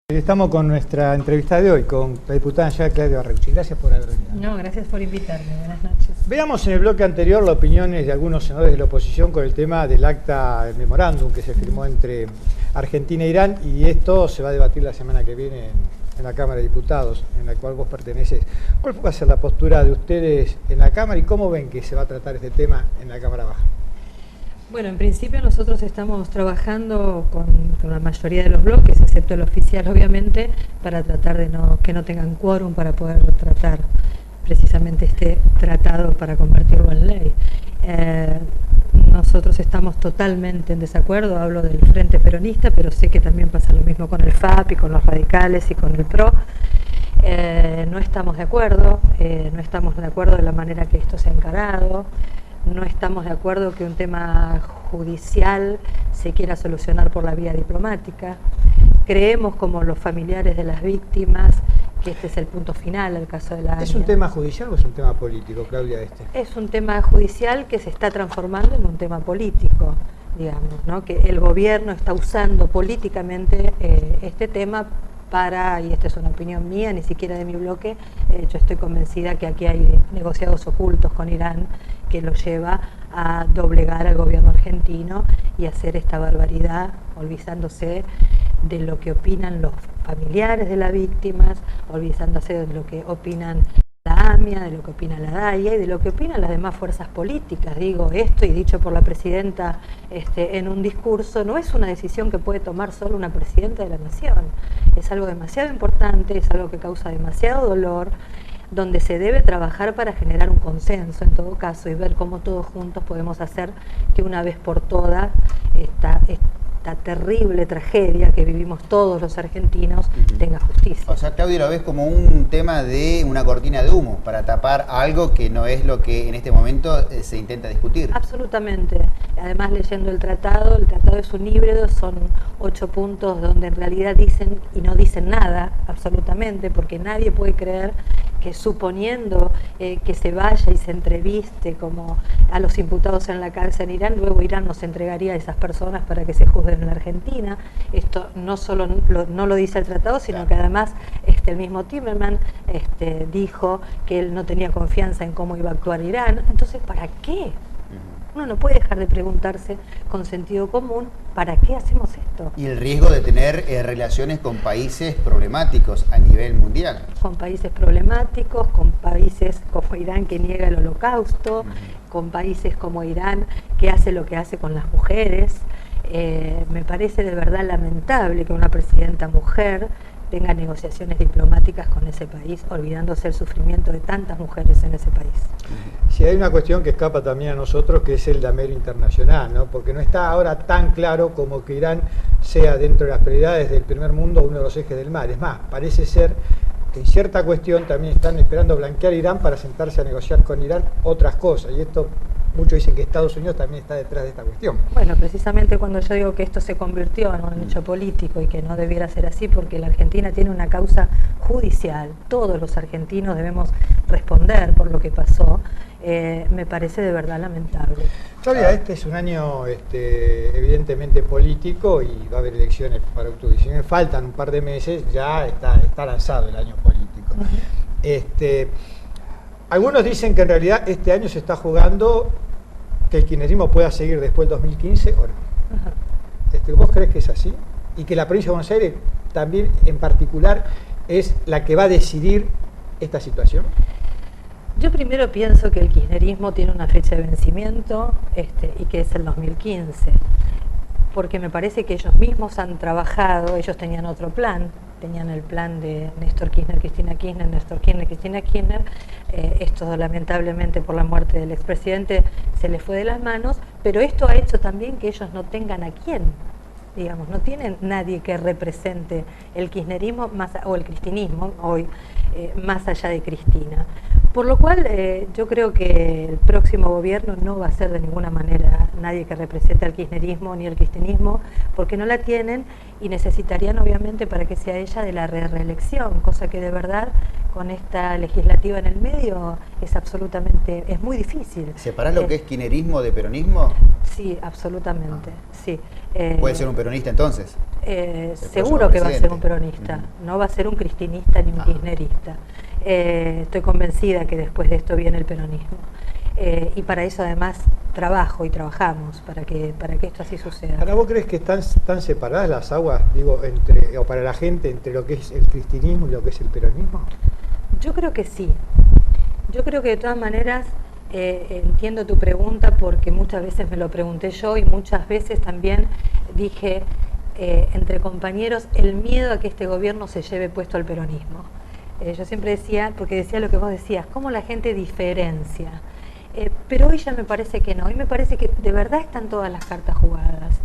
Estamos con nuestra entrevista de hoy, con la diputada Angela Claudia Barreuchi. Gracias por haber venido. No, gracias por invitarme. Buenas noches. Veamos en el bloque anterior las opiniones de algunos senadores de la oposición con el tema del acta, del memorándum que se firmó entre Argentina e Irán, y esto se va a debatir la semana que viene en la Cámara de Diputados, en la cual vos perteneces. ¿Cuál va a ser la postura de ustedes en la Cámara y cómo ven que se va a tratar este tema en la Cámara Baja? Bueno, en principio nosotros estamos trabajando con la mayoría de los bloques, excepto el oficial obviamente, para tratar de que no tengan quórum para poder tratar precisamente este tratado para convertirlo en ley. Nosotros estamos totalmente en desacuerdo, hablo del Frente Peronista, pero sé que también pasa lo mismo con el FAP y con los radicales y con el PRO. No estamos de acuerdo, no estamos de acuerdo de la manera que esto se ha encarado. No estamos de acuerdo que un tema judicial se quiera solucionar por la vía diplomática. Creemos, como los familiares de las víctimas, que este es el punto final del caso de la AMIA. ¿Es un tema judicial o es un tema político, Claudia, este? Es un tema judicial que se está transformando en un tema político, digamos, ¿no? Que el gobierno está usando políticamente este tema para, y esta es una opinión mía, ni siquiera de mi bloque, yo estoy convencida que aquí hay negociados ocultos con Irán que lo lleva a doblegar al gobierno argentino y hacer esta barbaridad, olvidándose de lo que opinan los familiares de las víctimas, olvidándose de lo que opinan la AMIA, de lo que opina la DAIA y de lo que opinan las demás fuerzas políticas. Digo esto, y dicho por la presidenta en un discurso, no es una decisión que puede tomar solo una presidenta de la nación. Es algo demasiado importante, es algo que causa demasiado dolor, donde se debe trabajar para generar un consenso en todo caso y ver cómo todos juntos podemos hacer que una vez por todas esta terrible tragedia que vivimos todos los argentinos tenga justicia. O sea, Claudia, lo ves como un tema de una cortina de humo para tapar algo que no es lo que en este momento se intenta discutir. Absolutamente. Además, leyendo el tratado es un híbrido, son 8 puntos donde en realidad dicen y no dicen nada, absolutamente, porque nadie puede creer que suponiendo que se vaya y se entreviste como a los imputados en la cárcel en Irán, luego Irán nos entregaría a esas personas para que se juzguen en la Argentina. Esto no solo no lo dice el tratado, sino que además el mismo Timerman dijo que él no tenía confianza en cómo iba a actuar Irán. Entonces, ¿para qué? Uno no puede dejar de preguntarse con sentido común, ¿para qué hacemos esto? Y el riesgo de tener relaciones con países problemáticos a nivel mundial. Con países problemáticos, con países como Irán que niega el holocausto, con países como Irán que hace lo que hace con las mujeres. Me parece de verdad lamentable que una presidenta mujer tenga negociaciones diplomáticas con ese país, olvidándose el sufrimiento de tantas mujeres en ese país. Sí, hay una cuestión que escapa también a nosotros, que es el damero internacional, ¿no? Porque no está ahora tan claro como que Irán sea, dentro de las prioridades del primer mundo, uno de los ejes del mal. Es más, parece ser que en cierta cuestión también están esperando blanquear a Irán para sentarse a negociar con Irán otras cosas, y esto muchos dicen que Estados Unidos también está detrás de esta cuestión. Bueno, precisamente cuando yo digo que esto se convirtió en un hecho político y que no debiera ser así, porque la Argentina tiene una causa judicial, todos los argentinos debemos responder por lo que pasó, me parece de verdad lamentable. Claudia, este es un año evidentemente político y va a haber elecciones para octubre. Si me faltan un par de meses, ya está lanzado el año político. Algunos dicen que en realidad este año se está jugando que el kirchnerismo pueda seguir después del 2015 o no. ¿Vos crees que es así? Y que la provincia de Buenos Aires también en particular es la que va a decidir esta situación. Yo primero pienso que el kirchnerismo tiene una fecha de vencimiento y que es el 2015, porque me parece que ellos mismos han trabajado, ellos tenían otro plan, tenían el plan de Néstor Kirchner, Cristina Kirchner, Néstor Kirchner, Cristina Kirchner. Esto lamentablemente por la muerte del expresidente se les fue de las manos, pero esto ha hecho también que ellos no tengan a quién, digamos, no tienen nadie que represente el kirchnerismo o el cristinismo hoy, más allá de Cristina. Por lo cual yo creo que el próximo gobierno no va a ser de ninguna manera nadie que represente al kirchnerismo ni al cristianismo, porque no la tienen y necesitarían obviamente para que sea ella de la reelección, cosa que de verdad con esta legislativa en el medio es muy difícil. ¿Separás lo que es kirchnerismo de peronismo? Sí, absolutamente, sí. ¿Puede ser un peronista entonces? Seguro que va a ser un presidente. peronista, no va a ser un cristinista ni un kirchnerista. Estoy convencida que después de esto viene el peronismo. Y para eso además trabajo y trabajamos para que esto así suceda. ¿Ahora vos crees que están separadas las aguas, digo, o para la gente, entre lo que es el cristianismo y lo que es el peronismo? Yo creo que sí. Yo creo que de todas maneras entiendo tu pregunta, porque muchas veces me lo pregunté yo y muchas veces también dije entre compañeros el miedo a que este gobierno se lleve puesto al peronismo. Yo siempre decía, porque decía lo que vos decías, cómo la gente diferencia. Pero hoy ya me parece que no, hoy me parece que de verdad están todas las cartas jugadas.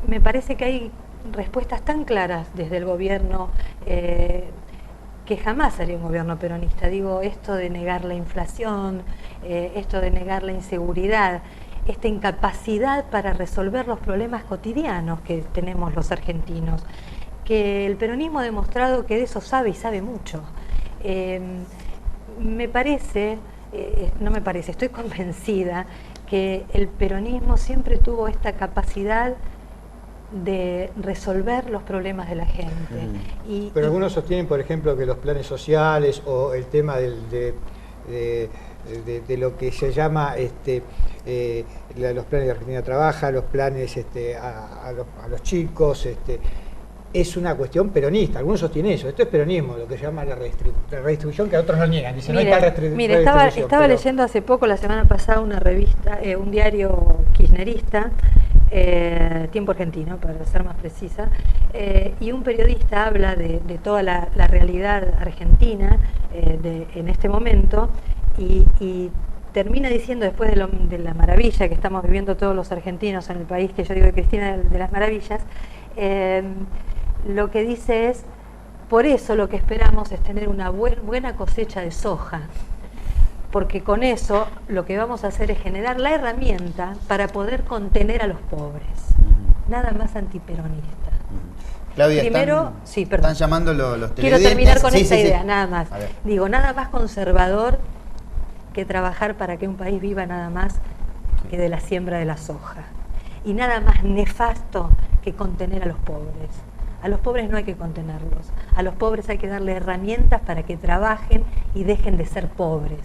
Me parece que hay respuestas tan claras desde el gobierno que jamás haría un gobierno peronista. Digo, esto de negar la inflación, esto de negar la inseguridad, esta incapacidad para resolver los problemas cotidianos que tenemos los argentinos, que el peronismo ha demostrado que de eso sabe y sabe mucho. Me parece, no me parece, estoy convencida que el peronismo siempre tuvo esta capacidad de resolver los problemas de la gente. Pero algunos sostienen, por ejemplo, que los planes sociales o el tema de lo que se llama los planes de Argentina Trabaja, los planes a los chicos, es una cuestión peronista. Algunos sostienen eso. Esto es peronismo, lo que se llama la redistribución, que a otros no niegan. Dicen, Mire, no hay tal redistribución. Estaba leyendo hace poco, la semana pasada, una revista, un diario kirchnerista, Tiempo Argentino, para ser más precisa, y un periodista habla de toda la realidad argentina en este momento, y termina diciendo, después de la maravilla que estamos viviendo todos los argentinos en el país, que yo digo de Cristina de las maravillas, lo que dice es: por eso lo que esperamos es tener una buena cosecha de soja, porque con eso lo que vamos a hacer es generar la herramienta para poder contener a los pobres. Nada más antiperonista. Claudia, Primero, están llamando los televidentes. Quiero terminar con esta idea, sí. nada más. Digo, nada más conservador que trabajar para que un país viva nada más que de la siembra de la soja. Y nada más nefasto que contener a los pobres. A los pobres no hay que contenerlos. A los pobres hay que darle herramientas para que trabajen y dejen de ser pobres.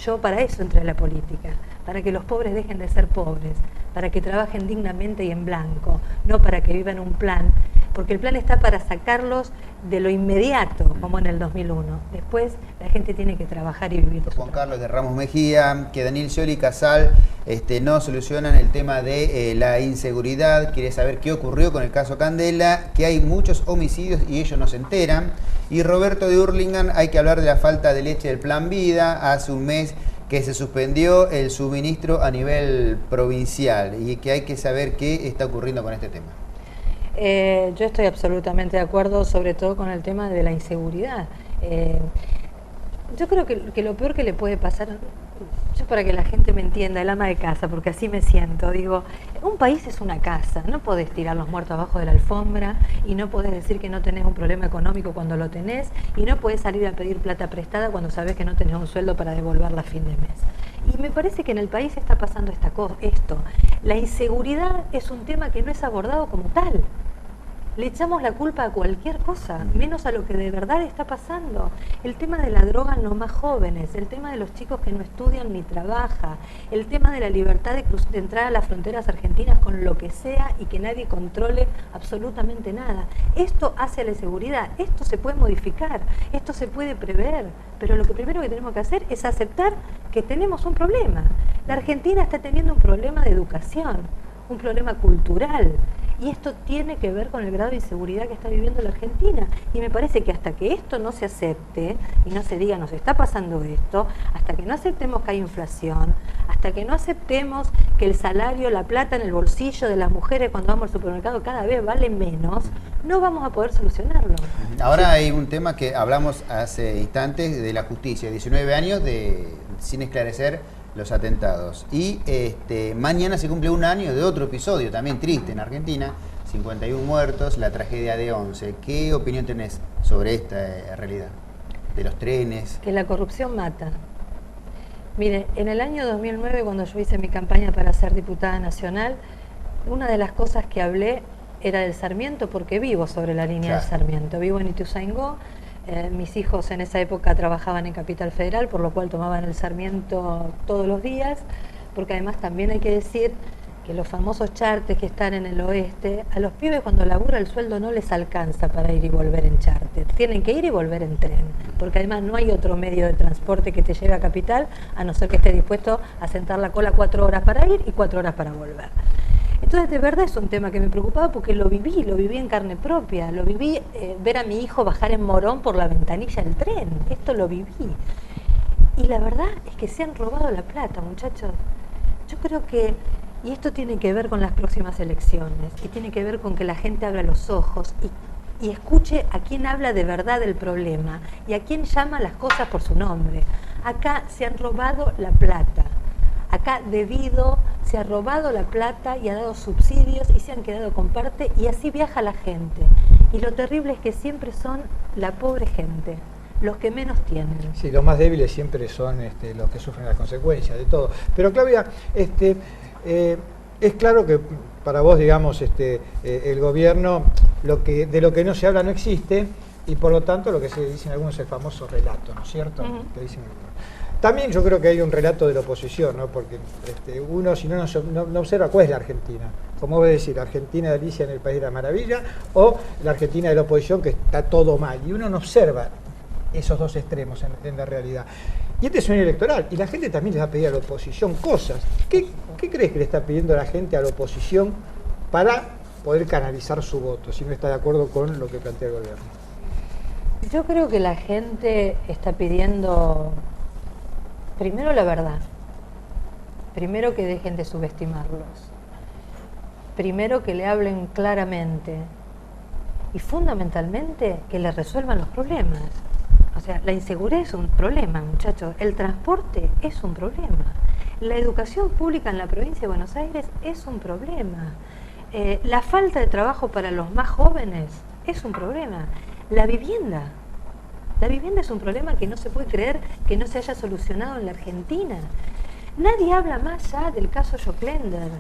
Yo para eso entré a la política, para que los pobres dejen de ser pobres, para que trabajen dignamente y en blanco, no para que vivan un plan, porque el plan está para sacarlos de lo inmediato, como en el 2001. Después la gente tiene que trabajar y vivir. Juan Carlos de Ramos Mejía, que Daniel Scioli y Casal no solucionan el tema de la inseguridad, quiere saber qué ocurrió con el caso Candela, que hay muchos homicidios y ellos no se enteran. Y Roberto de Hurlingham, hay que hablar de la falta de leche del Plan Vida. Hace un mes que se suspendió el suministro a nivel provincial y que hay que saber qué está ocurriendo con este tema. Yo estoy absolutamente de acuerdo, sobre todo con el tema de la inseguridad. Yo creo que lo peor que le puede pasar, yo para que la gente me entienda, el ama de casa, porque así me siento, digo, un país es una casa, no podés tirar los muertos abajo de la alfombra y no podés decir que no tenés un problema económico cuando lo tenés y no podés salir a pedir plata prestada cuando sabés que no tenés un sueldo para devolverla a fin de mes. Y me parece que en el país está pasando esto. La inseguridad es un tema que no es abordado como tal. Le echamos la culpa a cualquier cosa, menos a lo que de verdad está pasando. El tema de la droga en los más jóvenes, el tema de los chicos que no estudian ni trabajan, el tema de la libertad de entrar a las fronteras argentinas con lo que sea y que nadie controle absolutamente nada. Esto hace la inseguridad, esto se puede modificar, esto se puede prever, pero lo que primero que tenemos que hacer es aceptar que tenemos un problema. La Argentina está teniendo un problema de educación, un problema cultural. Y esto tiene que ver con el grado de inseguridad que está viviendo la Argentina. Y me parece que hasta que esto no se acepte y no se diga nos está pasando esto, hasta que no aceptemos que hay inflación, hasta que no aceptemos que el salario, la plata en el bolsillo de las mujeres cuando vamos al supermercado cada vez vale menos, no vamos a poder solucionarlo. Ahora hay un tema que hablamos hace instantes de la justicia, 19 años sin esclarecer los atentados. Y mañana se cumple un año de otro episodio también triste en Argentina, 51 muertos, la tragedia de 11. ¿Qué opinión tenés sobre esta realidad? De los trenes. Que la corrupción mata. Mire, en el año 2009, cuando yo hice mi campaña para ser diputada nacional, una de las cosas que hablé era del Sarmiento, porque vivo sobre la línea del Sarmiento. Vivo en Ituzaingó, mis hijos en esa época trabajaban en Capital Federal, por lo cual tomaban el Sarmiento todos los días, porque además también hay que decir que los famosos charters que están en el oeste, a los pibes cuando labura el sueldo no les alcanza para ir y volver en charter, tienen que ir y volver en tren, porque además no hay otro medio de transporte que te lleve a Capital, a no ser que estés dispuesto a sentar la cola 4 horas para ir y 4 horas para volver. Entonces, de verdad es un tema que me preocupaba porque lo viví en carne propia, lo viví ver a mi hijo bajar en Morón por la ventanilla del tren, esto lo viví. Y la verdad es que se han robado la plata, muchachos. Yo creo que, y esto tiene que ver con las próximas elecciones, y tiene que ver con que la gente abra los ojos y escuche a quién habla de verdad del problema y a quién llama las cosas por su nombre. Acá se han robado la plata. Acá se ha robado la plata y ha dado subsidios y se han quedado con parte y así viaja la gente. Y lo terrible es que siempre son la pobre gente, los que menos tienen. Sí, los más débiles siempre son los que sufren las consecuencias de todo. Pero Claudia, es claro que para vos, digamos, el gobierno, de lo que no se habla no existe y por lo tanto lo que se dicen algunos es el famoso relato, ¿no es cierto? Que dicen algunos. También yo creo que hay un relato de la oposición, ¿no? Porque uno si no observa cuál es la Argentina. Como voy a decir, la Argentina de Alicia en el País de la Maravilla o la Argentina de la oposición que está todo mal. Y uno no observa esos dos extremos en la realidad. Y este es un año electoral y la gente también le va a pedir a la oposición cosas. ¿Qué crees que le está pidiendo la gente a la oposición para poder canalizar su voto, si no está de acuerdo con lo que plantea el gobierno? Yo creo que la gente está pidiendo primero la verdad, primero que dejen de subestimarlos, primero que le hablen claramente y fundamentalmente que le resuelvan los problemas. O sea, la inseguridad es un problema, muchachos, el transporte es un problema, la educación pública en la provincia de Buenos Aires es un problema, la falta de trabajo para los más jóvenes es un problema, la vivienda es un problema que no se puede creer que no se haya solucionado en la Argentina. Nadie habla más ya del caso Joclender.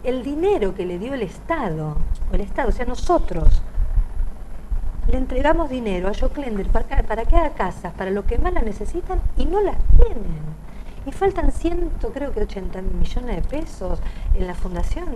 El dinero que le dio el Estado, o sea, nosotros, le entregamos dinero a Joclender para que haga casas, para lo que más la necesitan y no las tienen. Y faltan creo que 80 millones de pesos en la fundación.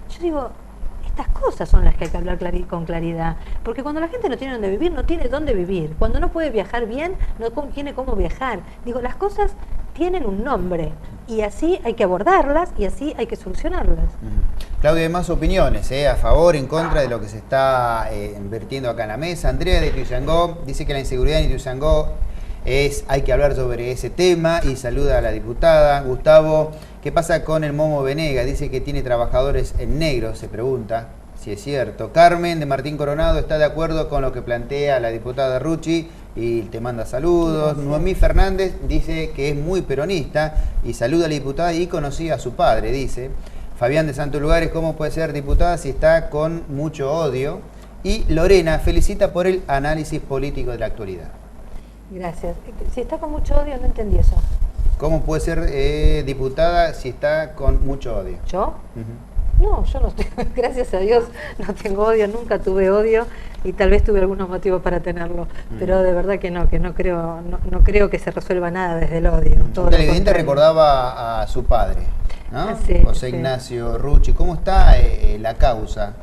Yo digo, estas cosas son las que hay que hablar con claridad, porque cuando la gente no tiene dónde vivir, no tiene dónde vivir. Cuando no puede viajar bien, no tiene cómo viajar. Digo, las cosas tienen un nombre y así hay que abordarlas y así hay que solucionarlas. Claudia, hay más opiniones, a favor, en contra de lo que se está invirtiendo acá en la mesa. Andrea de Ituzaingó dice que la inseguridad en Ituzaingó hay que hablar sobre ese tema y saluda a la diputada. Gustavo, ¿qué pasa con el Momo Venega? Dice que tiene trabajadores en negro, se pregunta si es cierto. Carmen de Martín Coronado está de acuerdo con lo que plantea la diputada Rucci y te manda saludos. Noemí Fernández dice que es muy peronista y saluda a la diputada y conocía a su padre, dice. Fabián de Santos Lugares, ¿cómo puede ser diputada si está con mucho odio? Y Lorena felicita por el análisis político de la actualidad. Gracias. Si está con mucho odio, no entendí eso. ¿Cómo puede ser diputada si está con mucho odio? ¿Yo? No, yo no tengo, gracias a Dios, no tengo odio, nunca tuve odio y tal vez tuve algunos motivos para tenerlo, pero de verdad que no creo que se resuelva nada desde el odio. Un televidente recordaba a su padre, ¿no? Sí, José Ignacio Rucci. ¿Cómo está la causa?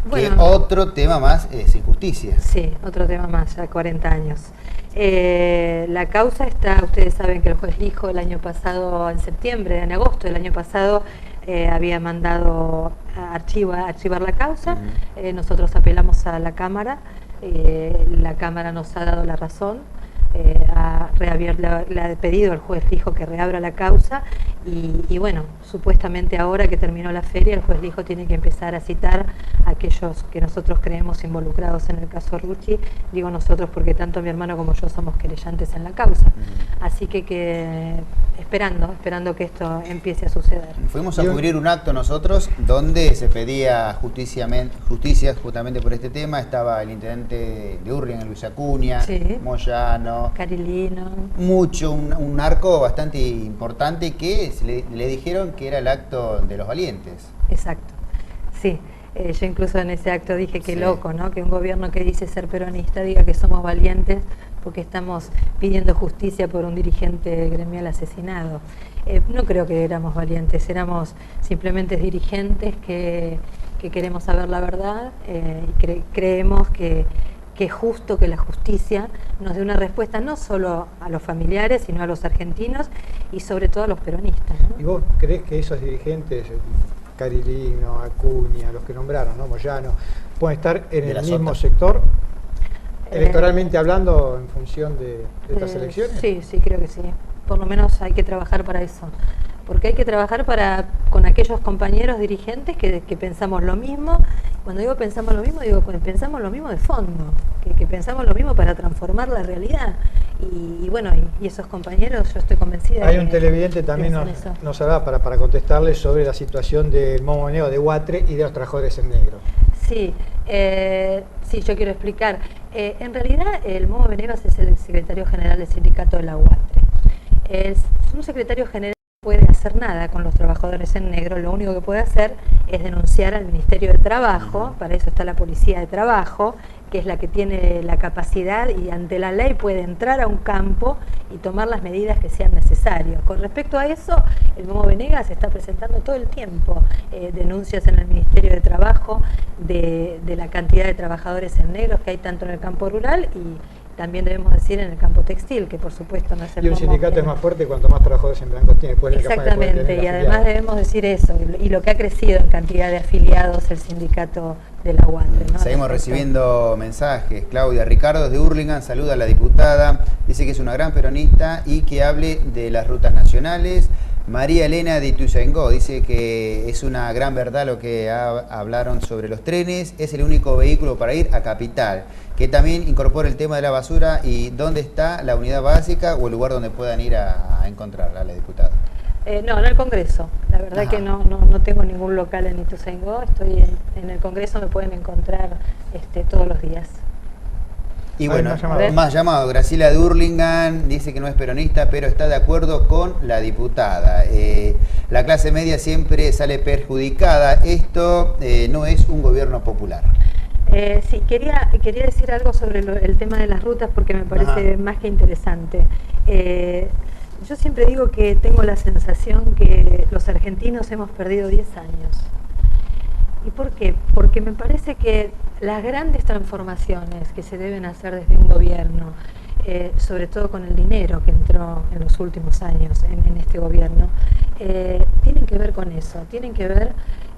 Bueno, que otro tema más es injusticia. Sí, otro tema más, ya 40 años. La causa está, ustedes saben que el juez Lijo el año pasado, en agosto del año pasado, había mandado a archivar la causa. Nosotros apelamos a la Cámara, la Cámara nos ha dado la razón, le ha pedido al juez Lijo que reabra la causa Y bueno, supuestamente ahora que terminó la feria, el juez dijo tiene que empezar a citar a aquellos que nosotros creemos involucrados en el caso Rucci. Digo nosotros porque tanto mi hermano como yo somos querellantes en la causa. Así que esperando que esto empiece a suceder. Fuimos a cubrir un acto nosotros donde se pedía justicia justamente por este tema. Estaba el intendente de Hurlingham, Luis Acuña, Sí. Moyano, Carilino. un arco bastante importante que le dijeron que era el acto de los valientes. Exacto, sí. Yo incluso en ese acto dije que Sí. loco, ¿no? Que un gobierno que dice ser peronista diga que somos valientes porque estamos pidiendo justicia por un dirigente gremial asesinado. No creo que éramos valientes, éramos simplemente dirigentes que queremos saber la verdad y creemos que es justo que la justicia nos dé una respuesta no solo a los familiares, sino a los argentinos y sobre todo a los peronistas, ¿no? ¿Y vos creés que esos dirigentes, Carilino, Acuña, los que nombraron, ¿no? Moyano, pueden estar en el mismo sector, electoralmente hablando, en función de estas elecciones? Sí, creo que sí. Por lo menos hay que trabajar para eso. Porque hay que trabajar con aquellos compañeros dirigentes que pensamos lo mismo. Cuando digo pensamos lo mismo, digo pensamos lo mismo de fondo, que pensamos lo mismo para transformar la realidad. Y bueno, y esos compañeros, yo estoy convencida. Hay un televidente también nos habla para contestarle sobre la situación del Momo Venega de Huatre y de los trabajadores en negro. Sí, yo quiero explicar. En realidad, el Momo Venegas es el secretario general del sindicato de la Huatre. Un secretario general no puede hacer nada con los trabajadores en negro, lo único que puede hacer es denunciar al Ministerio de Trabajo, para eso está la Policía de Trabajo, que es la que tiene la capacidad y ante la ley puede entrar a un campo y tomar las medidas que sean necesarias. Con respecto a eso, el Momo Venegas está presentando todo el tiempo denuncias en el Ministerio de Trabajo de la cantidad de trabajadores en negros que hay tanto en el campo rural y también debemos decir en el campo textil, que por supuesto no es el Y un sindicato es más fuerte cuanto más trabajadores en blanco tiene. Exactamente, y además debemos decir eso, y lo que ha crecido en cantidad de afiliados el sindicato de la Huatre, ¿no? Seguimos recibiendo mensajes. Claudia Ricardo de Hurlingham saluda a la diputada, dice que es una gran peronista y que hable de las rutas nacionales. María Elena de Ituzaingó dice que es una gran verdad lo que hablaron sobre los trenes, es el único vehículo para ir a Capital, que también incorpora el tema de la basura y dónde está la unidad básica o el lugar donde puedan ir a encontrarla, la diputada. No, en el Congreso. La verdad que no tengo ningún local en Ituzaingó, estoy en el Congreso, me pueden encontrar todos los días. Y bueno, más llamado. Graciela de Hurlingham dice que no es peronista, pero está de acuerdo con la diputada. La clase media siempre sale perjudicada. Esto no es un gobierno popular. Sí, quería decir algo sobre el tema de las rutas porque me parece más que interesante. Yo siempre digo que tengo la sensación que los argentinos hemos perdido 10 años. ¿Y por qué? Porque me parece que las grandes transformaciones que se deben hacer desde un gobierno, sobre todo con el dinero que entró en los últimos años en este gobierno, tienen que ver con eso, tienen que ver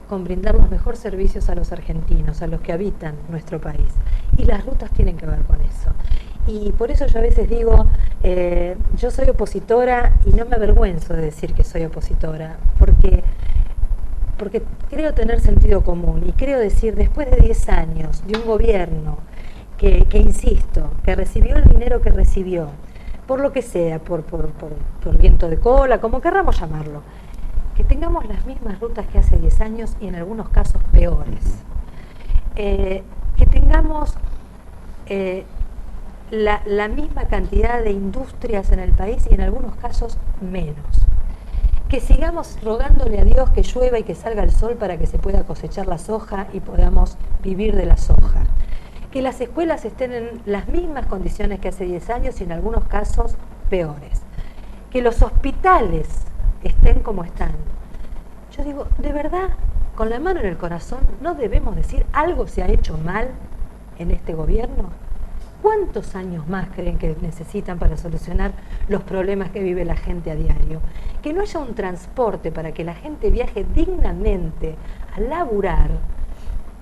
con brindar los mejores servicios a los argentinos, a los que habitan nuestro país. Y las rutas tienen que ver con eso. Y por eso yo a veces digo, yo soy opositora y no me avergüenzo de decir que soy opositora, porque creo tener sentido común y creo decir, después de 10 años de un gobierno que insisto, que recibió el dinero que recibió, por lo que sea, por viento de cola, como querramos llamarlo, que tengamos las mismas rutas que hace 10 años y en algunos casos peores. Que tengamos la misma cantidad de industrias en el país y en algunos casos menos. Que sigamos rogándole a Dios que llueva y que salga el sol para que se pueda cosechar la soja y podamos vivir de la soja. Que las escuelas estén en las mismas condiciones que hace 10 años y en algunos casos peores. Que los hospitales estén como están. Yo digo, de verdad, con la mano en el corazón, ¿no debemos decir algo se ha hecho mal en este gobierno? ¿Cuántos años más creen que necesitan para solucionar los problemas que vive la gente a diario? Que no haya un transporte para que la gente viaje dignamente a laburar.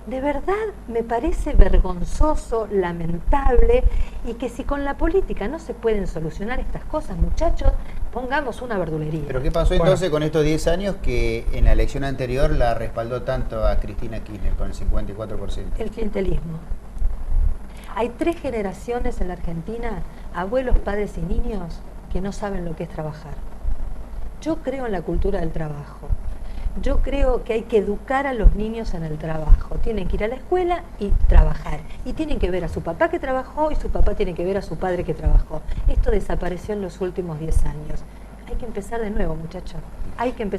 De verdad me parece vergonzoso, lamentable, y que si con la política no se pueden solucionar estas cosas, muchachos, pongamos una verdulería. ¿Pero qué pasó entonces con estos 10 años que en la elección anterior la respaldó tanto a Cristina Kirchner con el 54%? El clientelismo. Hay 3 generaciones en la Argentina, abuelos, padres y niños, que no saben lo que es trabajar. Yo creo en la cultura del trabajo. Yo creo que hay que educar a los niños en el trabajo. Tienen que ir a la escuela y trabajar. Y tienen que ver a su papá que trabajó y su papá tiene que ver a su padre que trabajó. Esto desapareció en los últimos 10 años. Hay que empezar de nuevo, muchachos. Hay que empezar.